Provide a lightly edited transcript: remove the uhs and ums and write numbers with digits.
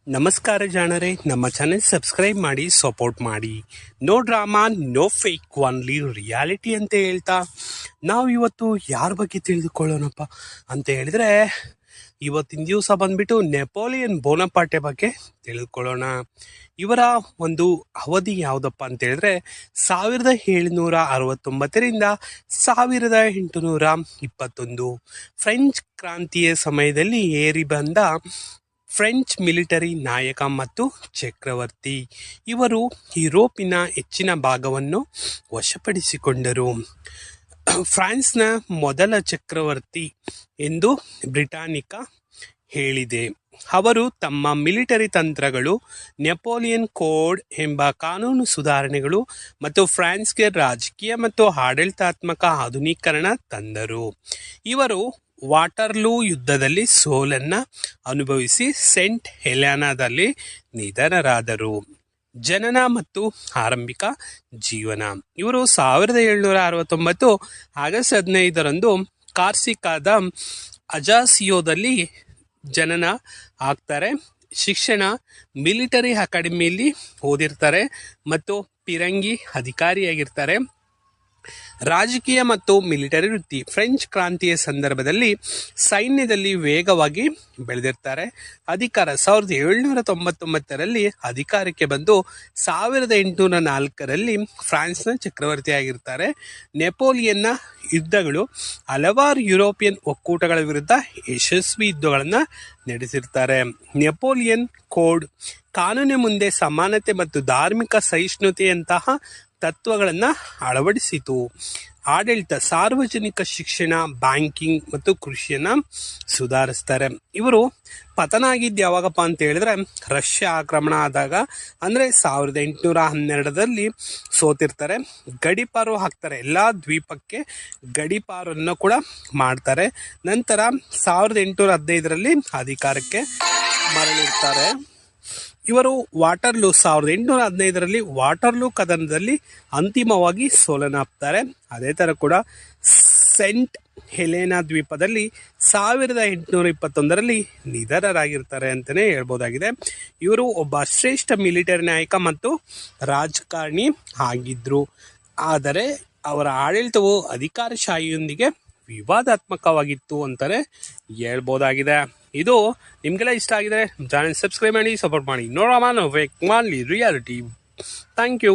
ನಮಸ್ಕಾರ ಜಾಣರೇ, ನಮ್ಮ ಚಾನೆಲ್ ಸಬ್ಸ್ಕ್ರೈಬ್ ಮಾಡಿ ಸಪೋರ್ಟ್ ಮಾಡಿ. No drama no fake, only reality ಅಂತ ಹೇಳ್ತಾ ನಾವು ಇವತ್ತು ಯಾರ ಬಗ್ಗೆ ತಿಳಿದುಕೊಳ್ಳೋಣಪ್ಪ ಅಂತ ಹೇಳಿದ್ರೆ, ಇವತ್ತಿನ ದಿವಸ ಬಂದ್ಬಿಟ್ಟು ನೆಪೋಲಿಯನ್ ಬೋನಪಾರ್ಟೆ ಬಗ್ಗೆ ತಿಳಿದುಕೊಳ್ಳೋಣ. ಇವರ ಒಂದು ಅವಧಿ ಯಾವುದಪ್ಪ ಅಂತ ಹೇಳಿದ್ರೆ 1769ರಿಂದ 1821. ಫ್ರೆಂಚ್ ಕ್ರಾಂತಿಯ ಸಮಯದಲ್ಲಿ ಏರಿ ಬಂದ ಫ್ರೆಂಚ್ ಮಿಲಿಟರಿ ನಾಯಕ ಮತ್ತು ಚಕ್ರವರ್ತಿ. ಇವರು ಯುರೋಪಿನ ಹೆಚ್ಚಿನ ಭಾಗವನ್ನು ವಶಪಡಿಸಿಕೊಂಡರು. ಫ್ರಾನ್ಸ್ನ ಮೊದಲ ಚಕ್ರವರ್ತಿ ಎಂದು ಬ್ರಿಟಾನಿಕಾ ಹೇಳಿದೆ. ಅವರು ತಮ್ಮ ಮಿಲಿಟರಿ ತಂತ್ರಗಳು, ನೆಪೋಲಿಯನ್ ಕೋಡ್ ಎಂಬ ಕಾನೂನು ಸುಧಾರಣೆಗಳು ಮತ್ತು ಫ್ರಾನ್ಸ್ಗೆ ರಾಜಕೀಯ ಮತ್ತು ಆಡಳಿತಾತ್ಮಕ ಆಧುನೀಕರಣ ತಂದರು. ಇವರು ವಾಟರ್ಲೂ ಯುದ್ಧದಲ್ಲಿ ಸೋಲನ್ನು ಅನುಭವಿಸಿ ಸೆಂಟ್ ಹೆಲೆನಾದಲ್ಲಿ ನಿಧನರಾದರು. ಜನನ ಮತ್ತು ಆರಂಭಿಕ ಜೀವನ. ಇವರು 1769 ಆಗಸ್ಟ್ 15ರಂದು ಕಾರ್ಸಿಕಾದ ಅಜಾಸಿಯೋದಲ್ಲಿ ಜನನ ಆಗ್ತಾರೆ. ಶಿಕ್ಷಣ ಮಿಲಿಟರಿ ಅಕಾಡೆಮಿಯಲ್ಲಿ ಓದಿರ್ತಾರೆ ಮತ್ತು ಪಿರಂಗಿ ಅಧಿಕಾರಿಯಾಗಿರ್ತಾರೆ. ರಾಜಕೀಯ ಮತ್ತು ಮಿಲಿಟರಿ ವೃತ್ತಿ. ಫ್ರೆಂಚ್ ಕ್ರಾಂತಿಯ ಸಂದರ್ಭದಲ್ಲಿ ಸೈನ್ಯದಲ್ಲಿ ವೇಗವಾಗಿ ಬೆಳೆದಿರ್ತಾರೆ. ಅಧಿಕಾರ 1799ರಲ್ಲಿ ಅಧಿಕಾರಕ್ಕೆ ಬಂದು 1804ರಲ್ಲಿ ಫ್ರಾನ್ಸ್ನ ಚಕ್ರವರ್ತಿಯಾಗಿರ್ತಾರೆ. ನೆಪೋಲಿಯನ್ನ ಯುದ್ಧಗಳು ಹಲವಾರು ಯುರೋಪಿಯನ್ ಒಕ್ಕೂಟಗಳ ವಿರುದ್ಧ ಯಶಸ್ವಿ ಯುದ್ಧಗಳನ್ನು ನಡೆಸಿರ್ತಾರೆ. ನೆಪೋಲಿಯನ್ ಕೋಡ್ ಕಾನೂನಿನ ಮುಂದೆ ಸಮಾನತೆ ಮತ್ತು ಧಾರ್ಮಿಕ ಸಹಿಷ್ಣುತೆಯಂತಹ ತತ್ವಗಳನ್ನು ಅಳವಡಿಸಿತು. ಆಡಳಿತ, ಸಾರ್ವಜನಿಕ ಶಿಕ್ಷಣ, ಬ್ಯಾಂಕಿಂಗ್ ಮತ್ತು ಕೃಷಿಯನ್ನು ಸುಧಾರಿಸ್ತಾರೆ. ಇವರು ಪತನ ಆಗಿದ್ದು ಯಾವಾಗಪ್ಪ ಅಂತ ಹೇಳಿದ್ರೆ, ರಷ್ಯಾ ಆಕ್ರಮಣ ಆದಾಗ, ಅಂದರೆ 1812ರಲ್ಲಿ ಸೋತಿರ್ತಾರೆ. ಗಡೀಪಾರು ಹಾಕ್ತಾರೆ, ಎಲ್ಲ ದ್ವೀಪಕ್ಕೆ ಗಡೀಪಾರನ್ನು ಕೂಡ ಮಾಡ್ತಾರೆ. ನಂತರ 1815ರಲ್ಲಿ ಅಧಿಕಾರಕ್ಕೆ ಮರಳಿರ್ತಾರೆ. ಇವರು ವಾಟರ್ಲೂ 1815ರಲ್ಲಿ ವಾಟರ್ಲೂ ಕದನದಲ್ಲಿ ಅಂತಿಮವಾಗಿ ಸೋಲನ್ನಾಪ್ತಾರೆ. ಅದೇ ಥರ ಕೂಡ ಸೆಂಟ್ ಹೆಲೆನಾ ದ್ವೀಪದಲ್ಲಿ 1821ರಲ್ಲಿ ನಿಧನರಾಗಿರ್ತಾರೆ ಅಂತಲೇ ಹೇಳ್ಬೋದಾಗಿದೆ. ಇವರು ಒಬ್ಬ ಶ್ರೇಷ್ಠ ಮಿಲಿಟರಿ ನಾಯಕ ಮತ್ತು ರಾಜಕಾರಣಿ ಆಗಿದ್ದರು. ಆದರೆ ಅವರ ಆಡಳಿತವು ಅಧಿಕಾರಶಾಹಿಯೊಂದಿಗೆ ವಿವಾದಾತ್ಮಕವಾಗಿತ್ತು ಅಂತಲೇ ಹೇಳ್ಬೋದಾಗಿದೆ. ಇದು ನಿಮಗೆಲ್ಲ ಇಷ್ಟ ಆಗಿದ್ರೆ ಚಾನೆಲ್ ಸಬ್ಸ್ಕ್ರೈಬ್ ಮಾಡಿ ಸಪೋರ್ಟ್ ಮಾಡಿ. ನೋಡೋಣ, fake, only reality. Thank you.